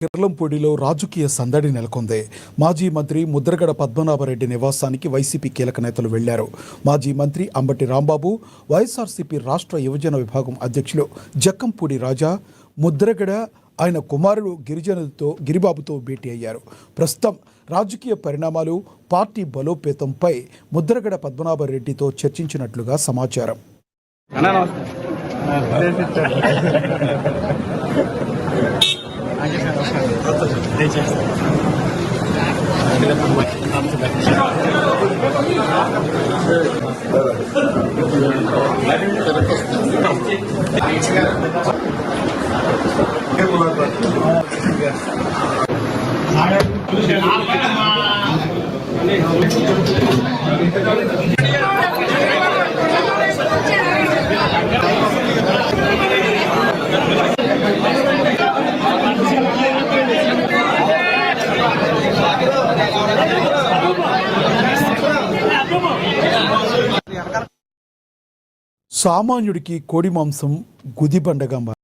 కిర్లంపూడిలో రాజకీయ సందడి నెలకొంది. మాజీ మంత్రి ముద్రగడ పద్మనాభరెడ్డి నివాసానికి వైసీపీ కీలక నేతలు వెళ్లారు. మాజీ మంత్రి అంబటి రాంబాబు, వైఎస్ఆర్సీపీ రాష్ట్ర యువజన విభాగం అధ్యక్షులు జక్కంపూడి రాజా, ముద్రగడ ఆయన కుమారుడు గిరిబాబుతో భేటీ అయ్యారు. ప్రస్తుతం రాజకీయ పరిణామాలు, పార్టీ బలోపేతంపై ముద్రగడ పద్మనాభరెడ్డితో చర్చించినట్లుగా సమాచారం. సామాన్యుడికి కోడి మాంసం గుదిబండగా